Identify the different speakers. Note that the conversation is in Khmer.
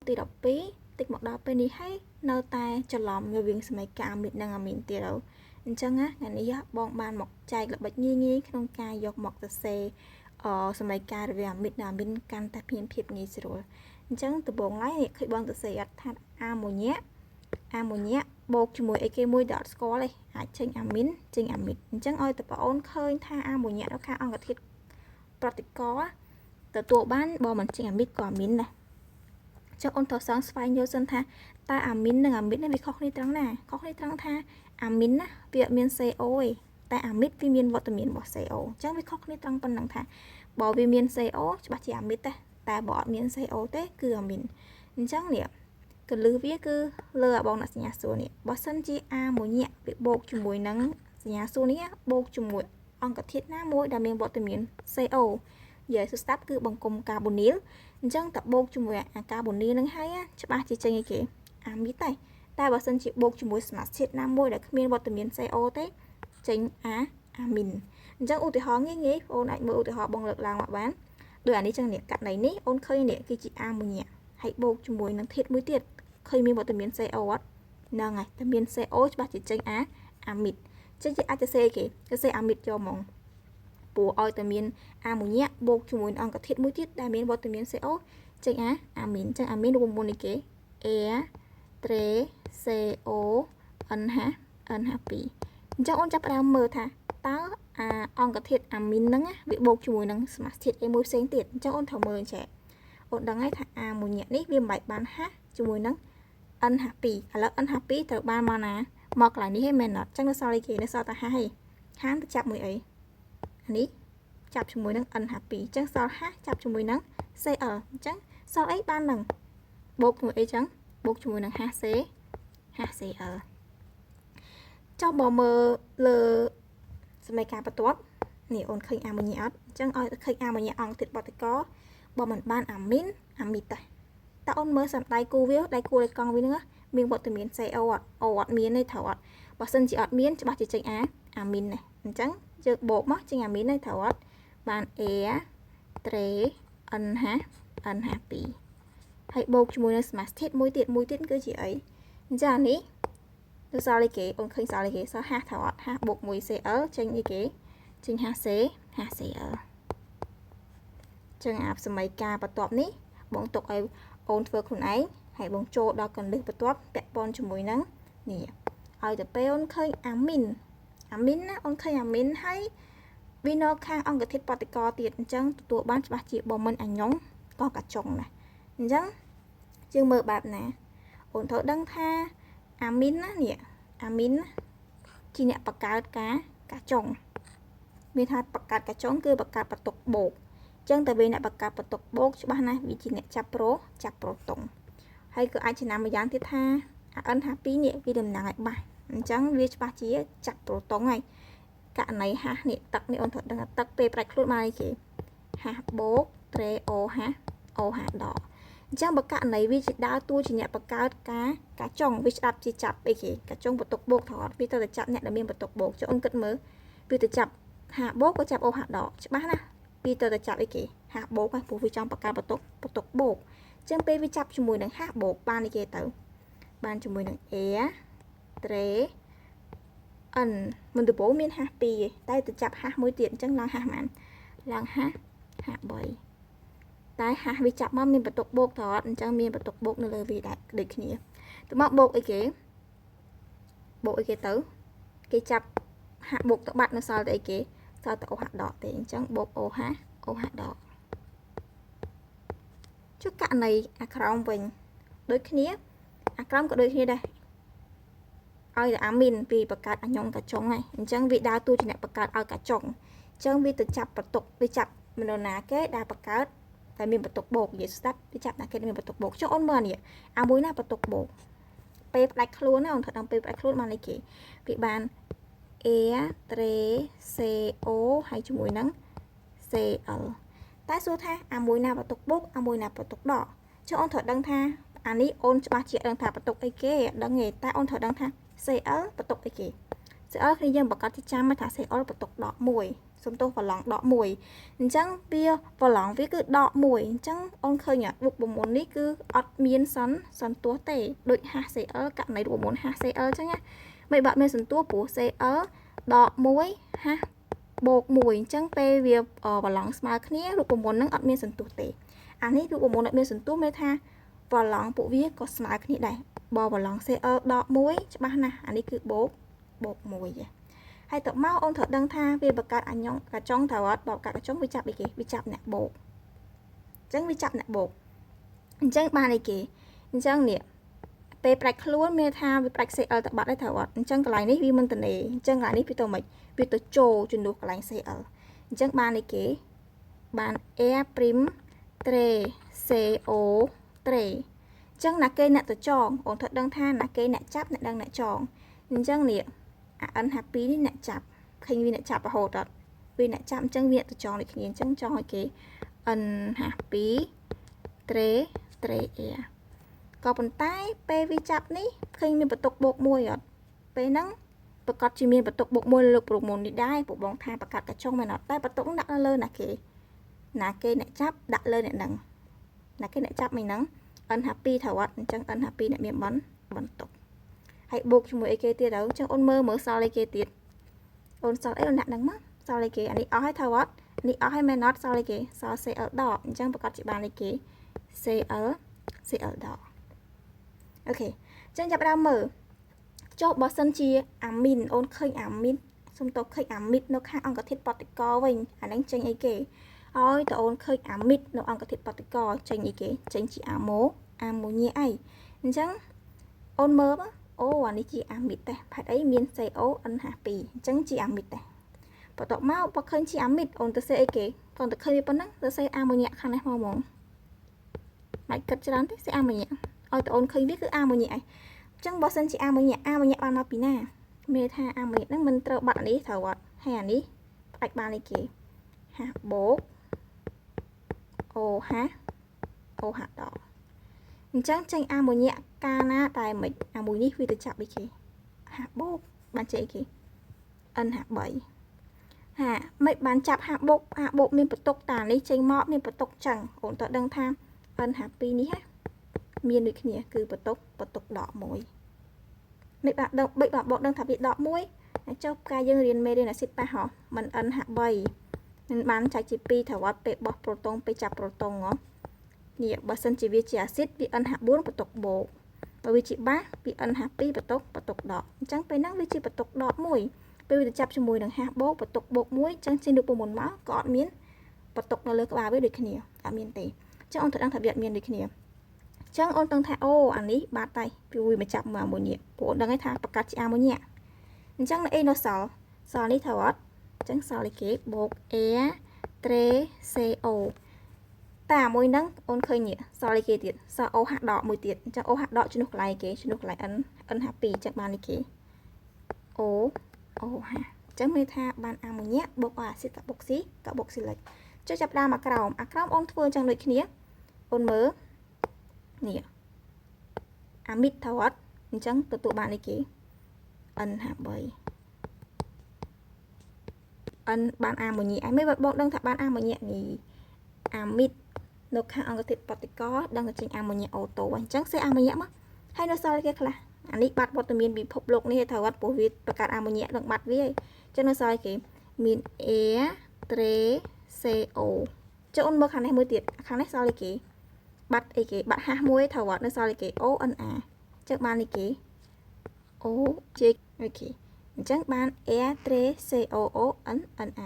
Speaker 1: ទី12តិចមកដល់ពេលនេះហើយនៅតែច្រឡំរវាងសមីការអាមីននិងអាមីនទៀតហើយអញ្ចឹងណាថ្ងៃនេះបងបានមកចែកល្បិចងាយៗក្នុងការយកមកសរសេរសមីការរវាងអាមីននិងអាមីនកាន់តែមានភាពងាយស្រួលអញ្ចឹងដំបូងឡើយឃើញបងសរសេរអត្ថថាអាម៉ូញ៉ាបូកជាមួយអីគេមួយដែលអត់ស្គាល់ទេអាចចេញអាមីនចេញអាមីតអញ្ចឹងឲ្យតែបងអូនឃើញថាអាម៉ូញ៉ានៅខាងអង្គធាតុប្រតិករទទួលបានបើមិនចេញអាមីតក៏អាមីនដែរចុះអូនត្រូវសង្កស្វែងយល់សិនថាតើអាមីននិងអាមីតនេះវាខុសគ្នាត្រង់ណាខុសគ្នាត្រង់ថាអាមីនណាវាអត់មាន CO ទេតែអាមីតវាមានវត្តមានរបស់ CO អញ្ចឹងវាខុសគ្នាត្រង់ប៉ុណ្្នឹងថាបើវាមាន CO ច្បាស់ជាអាមីតដែរតែបើអត់មាន CO ទេគឺអាមីនអញ្ចឹងនេះកលឹះវាគឺលើអាបងអ្នកសញ្ញាសួរនេះបើសិនជាអាម៉ូញ៉ាវាបូកជាមួយនឹងសញ្ញាសួរនេះបូកជាមួយអង្គធាតុណាមួយដែលមានវត្តមាន CO និយាយស្ដាប់គឺបង្គំកាបូនីលអញ្ចឹងតបូកជាមួយអាកាបូនីលនឹងហើយច្បាស់ជាចេញអីគេអាមីតដែរតែបើសិនជាបូកជាមួយសមាសធាតុណាមួយដែលគ្មានវត្តមាន CO ទេចេញអាមីនអញ្ចឹងឧទាហរណ៍ងាយៗបងអូនអាចមើលឧទាហរណ៍បងលើកឡើងមកបានដូចអានេះចឹងនេះករណីនេះអូនឃើញនេះគឺជាអាម៉ូញ៉ាហើយបូកជាមួយនឹងធាតុមួយទៀតឃើញមានវត្តមាន CO អត់ហ្នឹងហើយតែមាន CO ច្បាស់ជាចេញអាមីតចេញជាអាចសរសេរគេសរសេរអាមីតយកហ្មងព្រោះឲ្យតែមានអាម៉ូញ៉ាបូកជាមួយនឹងអង្គធាតុមួយទៀតដែលមានវត្តមាន CO ចេញអាមីនចឹងអាមីនរួមមុននេះគេ Air Tre CO NH2 អញ្ចឹងអូនចាប់ផ្ដើមមើលថាតើអង្គធាតុអាមីនហ្នឹងវាបូកជាមួយនឹងសមាសធាតុ A មួយផ្សេងទៀតអញ្ចឹងអូនត្រូវមើលចេះអូនដឹងហើយថាអាម៉ូញ៉ានេះវាមិនបាច់បានហាជាមួយនឹង NH2 ឥឡូវ NH2 ត្រូវបានមកណាមកកន្លែងនេះហេមែនអត់អញ្ចឹងនៅសល់អីគេនៅសល់តែហាហេហាទៅចាប់មួយអីអានេះចាប់ជាមួយនឹង NH2 អញ្ចឹងសល់ហាចាប់ជាមួយនឹង Cl អញ្ចឹងសល់អីបាននឹងបូកជាមួយអីចឹងបូកជាមួយនឹង HCl ចុះបើមើលលើសមីការបន្ទាប់នេះអូនឃើញអាម៉ូញ៉ាអត់អញ្ចឹងឲ្យឃើញអាម៉ូញ៉ាអង្គធាតុបតិកបើមិនបានអាមីនអាមីតតែអូនមើលសំដៃគូវាដៃគូលេខកង់វានឹងមានវត្តមាន CO អត់អត់មានទេត្រូវអត់បើសិនជាអត់មានច្បាស់ជាចេញអាមីននេះអញ្ចឹងយើងបូកមកចេញអាមីនទេត្រូវអត់បាន Air Tre NH2 ហើយបូកជាមួយនឹងសមាសធាតុមួយទៀតគឺជាអីអញ្ចឹងអានេះទៅសល់អីគេអូនឃើញសល់អីគេសល់ហាស់ត្រូវអត់ហាស់បូកមួយ Cl ចេញអីគេចេញ HCl ចឹងអាសមីការបន្ទាប់នេះបងទុកឲ្យអូនធ្វើខ្លួនឯងហើយបងចូលដល់កន្លឹះបន្ទាប់ពាក់ព័ន្ធជាមួយនឹងនេះឲ្យទៅពេលអូនឃើញអាមីនណាអូនឃើញអាមីនហើយវានៅខាងអង្គធាតុបតិកទៀតអញ្ចឹងទទួលបានច្បាស់ជាបើមិនអាយ៉ុងក៏កាចុងដែរអញ្ចឹងយើងមើលបែបណាអូនត្រូវដឹងថាអាមីនណានេះអាមីនជាអ្នកបង្កើតកាចុងមានថាបង្កើតកាចុងគឺបង្កើតបន្ទុកបូកអញ្ចឹងតែវាអ្នកបង្កើតបន្ទុកបូកច្បាស់ណាស់វាជាអ្នកចាប់ប្រូតុងហើយក៏អាចចំណាំម្យ៉ាងទៀតថាអា NH2 នេះវាតំណាងឲ្យបាសអញ្ចឹងវាច្បាស់ជាចាប់ប្រូតុងហើយករណីហាស់នេះទឹកនេះអូនត្រូវដឹងថាទឹកពេលផ្ដាច់ខ្លួនមកអីគេហាស់បូក Tre OH ដកអញ្ចឹងបើករណីវាជាដើរតួជាអ្នកបង្កើតការចុងវាស្ដាប់ជាចាប់អីគេការចុងបន្ទុកបូកថតវាទៅតែចាប់អ្នកដែលមានបន្ទុកបូកចុះអូនគិតមើលវាទៅចាប់ហាបូកក៏ចាប់ OH ដកច្បាស់ណាវាទៅតែចាប់អីគេហាបូកហ្នឹងព្រោះវាចង់បង្កើតបន្ទុកបូកអញ្ចឹងពេលវាចាប់ជាមួយនឹងហាបូកបានអីគេទៅបានជាមួយនឹង Air Tre N មិនដំបូងមានហា2ទេតែទៅចាប់ហាមួយទៀតអញ្ចឹងឡើងហាប៉ុន្មានឡើងហា3តែហាវាចាប់មកមានបន្ទុកបូកត្រត់អញ្ចឹងមានបន្ទុកបូកនៅលើវាដែរដូចគ្នាទៅមកបូកអីគេទៅគេចាប់ហាបូកទៅបាត់នៅសល់តែអីគេសល់តែ OH ដកទេអញ្ចឹងបូក OH ដកចុះករណីអាក្រោមវិញដូចគ្នាអាក្រោមក៏ដូចគ្នាដែរឲ្យតែអាមីនពីបង្កើតអាយ៉ុងកាចុងហើយអញ្ចឹងវាដើរតួជាអ្នកបង្កើតឲ្យកាចុងអញ្ចឹងវាទៅចាប់បន្ទុកវាចាប់មនុស្សណាគេដែលបង្កើតតែមានបន្ទុកបូកនិយាយស្ដាប់វាចាប់ណាគេមានបន្ទុកបូកចុះអូនមើលនេះអាមួយណាបន្ទុកបូកពេលផ្ដាច់ខ្លួនណាអូនត្រូវដឹងពេលផ្ដាច់ខ្លួនបានអីគេវាបាន Air Tre CO ហើយជាមួយនឹង Cl តែសួរថាអាមួយណាបន្ទុកបូកអាមួយណាបន្ទុកដកចុះអូនត្រូវដឹងថាអានេះអូនច្បាស់ជាដឹងថាបន្ទុកអីគេដឹងទេតែអូនត្រូវដឹងថា Cl បន្ទុកអីគេ Cl គឺយើងបង្កើតជាចាំថា Cl បន្ទុកដកមួយ សំទោសប្រឡងដក1អញ្ចឹងវាប្រឡងវាគឺដក1អញ្ចឹងអូនឃើញរូបមន្តនេះគឺអត់មានសន្ទស្សន៍ទេដូច HCl ករណីរូបមន្ត HCl អញ្ចឹងណាមិនបាត់មានសន្ទស្សន៍ព្រោះ Cl ដក1 H បូក1អញ្ចឹងពេលវាប្រឡងស្មើគ្នារូបមន្តហ្នឹងអត់មានសន្ទស្សន៍ទេអានេះរូបមន្តអត់មានសន្ទស្សន៍មានថាប្រឡងពួកវាក៏ស្មើគ្នាដែរបើប្រឡង Cl ដក1ច្បាស់ណាស់អានេះគឺបូក1ទេហើយតមកអូនត្រូវដឹងថាវាបង្កើតអាញ៉ុងកាចុងត្រូវអត់បើកាចុងវាចាប់អីគេវាចាប់អ្នកបូកអញ្ចឹងវាចាប់អ្នកបូកអញ្ចឹងបានអីគេអញ្ចឹងនេះពេលផ្ដាច់ខ្លួនមានថាវាផ្ដាច់ Cl ទៅបាត់ហើយត្រូវអត់អញ្ចឹងកន្លែងនេះវាមិនតនេអញ្ចឹងកន្លែងនេះវាទៅមិនវាទៅចូលជំនួសកន្លែង Cl អញ្ចឹងបានអីគេបាន A'r tre CO tre អញ្ចឹងណាគេអ្នកទៅចងអូនត្រូវដឹងថាណាគេអ្នកចាប់អ្នកដឹងអ្នកចងអញ្ចឹងនេះNH2 នេះអ្នកចាប់ឃើញវាអ្នកចាប់រហូតអត់វាអ្នកចាប់អញ្ចឹងវាទៅចងដូចគ្នាអញ្ចឹងចងឲ្យគេ NH2 tre A'r ក៏ប៉ុន្តែពេលវាចាប់នេះឃើញមានបន្ទុកបូក1អត់ពេលហ្នឹងប្រកាសជាមានបន្ទុកបូក1លើប្រូម៉ូននេះដែរពួកបងថាប្រកាសកាចុងមែនអត់តែបន្ទុកដាក់លើណាគេអ្នកចាប់ដាក់លើអ្នកហ្នឹងណាគេអ្នកចាប់មិនហ្នឹង NH2 ត្រូវអត់អញ្ចឹង NH2 អ្នកមានបន្ទុកហើយបូកជាមួយអីគេទៀតទៅអញ្ចឹងអូនមើលសល់អីគេទៀតអូនសល់អីអូនដាក់ហ្នឹងមកសល់អីគេអានេះអស់ហើយត្រូវអត់នេះអស់ហើយមែនអត់សល់អីគេសល់ Cl ដកអញ្ចឹងប្រកាសជាបានអីគេ Cl ដកអូខេអញ្ចឹងចាប់ដើមមើលចុះបើសិនជាអាមីនអូនឃើញអាមីនសុំតើឃើញអាមីតនៅខាងអង្គធាតុបតិកវិញអាហ្នឹងចេញអីគេឲ្យតើអូនឃើញអាមីតនៅអង្គធាតុបតិកចេញអីគេចេញជាអាម៉ូញ៉ាអីអញ្ចឹងអូនមើលអូអានេះជាអាមីតទេផាត់អីមាន CONH2 អញ្ចឹងជាអាមីតទេបន្ទាប់មកបើឃើញជាអាមីតអូនទៅសេអីគេគាត់ទៅឃើញវាប៉ុណ្ណឹងទៅសេអាម៉ូញ៉ាខាងនេះមកមិនគិតច្រើនទេសេអាម៉ូញ៉ាឲ្យតើអូនឃើញវាគឺអាម៉ូញ៉ាអីអញ្ចឹងបើសិនជាអាម៉ូញ៉ាបានមកពីណាមានថាអាម៉ូញ៉ាហ្នឹងមិនត្រូវបាត់អានេះត្រូវអត់ហើយអានេះផ្ដាច់បានអីគេ H បូក OH ដកអញ្ចឹងចេញអាម៉ូញ៉ាកាលណាតែមិនអាមួយនេះវាទៅចាប់អីគេ H បូកបានចេញអីគេ NH3 ហាមិនបានចាប់ H បូកមានបន្ទុកតានេះចេញមកមានបន្ទុកចឹងអូនតើដឹងថា NH2 នេះណាមានដូចគ្នាគឺបន្ទុកដក1មិនបានបងដឹងថាវាដក1ចុះកាយយើងរៀនមេរៀនអាស៊ីតប៉ះហ៎មិន NH3 នឹងបានចែកជា2ត្រូវអត់ពេលបោះប្រូតូនពេលចាប់ប្រូតូនហ៎នេះបើសិនជាវាជាអាស៊ីតវា NH4 បន្ទុកបូកបើវាជាបាសវា NH2 បន្ទុកដកអញ្ចឹងពេលហ្នឹងវាជាបន្ទុកដក1ពេលវាទៅចាប់ជាមួយនឹង H បូកបន្ទុកបូក1អញ្ចឹងចេញរូបមន្តមកក៏អត់មានបន្ទុកនៅលើក្បាលវាដូចគ្នាអត់មានទេអញ្ចឹងអូនត្រូវដឹងថាវាអត់មានដូចគ្នាអញ្ចឹងអូនដឹងថាអូអានេះបាត់តែពីវាមកចាប់មកអាម៉ូញ៉ាព្រោះអូនដឹងហើយថាប្រកាសជាអាម៉ូញ៉ាអញ្ចឹងនៅអីនៅសល់នេះត្រូវអត់អញ្ចឹងសល់អីគេបូក A'r tre CO តែមួយហ្នឹងអូនឃើញនេះសល់អីគេទៀតសល់ OH ដកមួយទៀតអញ្ចឹង OH ដកជំនួសកន្លែងគេជំនួសកន្លែង NH2 អញ្ចឹងបានអីគេ OH អញ្ចឹងមានថាបានអាម៉ូញ៉ាបូកអាស៊ីតកាបូកស៊ីលិកចុះចាប់ដើមអាក្រោមអូនធ្វើអញ្ចឹងដូចគ្នាអូនមើលនេះអាមីតថតអញ្ចឹងទទួលបានអីគេ NH3 បានអាម៉ូញ៉ាឯមិនបងដឹងថាបានអាម៉ូញ៉ានេះអាមីតនៅខាងអង្គធាតុបតិកដឹងតែចេញអាម៉ូញ៉ាអូតូអញ្ចឹងសេអាម៉ូញ៉ាមកហើយនៅសល់គេខ្លះអានេះបាត់វត្តមានពិភពលោកនេះត្រូវអត់ព្រោះវាបង្កើតអាម៉ូញ៉ានឹងបាត់វាអញ្ចឹងនៅសល់គេមាន A'r tre CO ចុះអូនមើលខាងនេះមួយទៀតខាងនេះសល់អីគេបាត់អីគេបាត់ហាសមួយត្រូវអត់នៅសល់អីគេ ONA ចុះបានអីគេ OJ អូខេអញ្ចឹងបាន A'r tre COONNA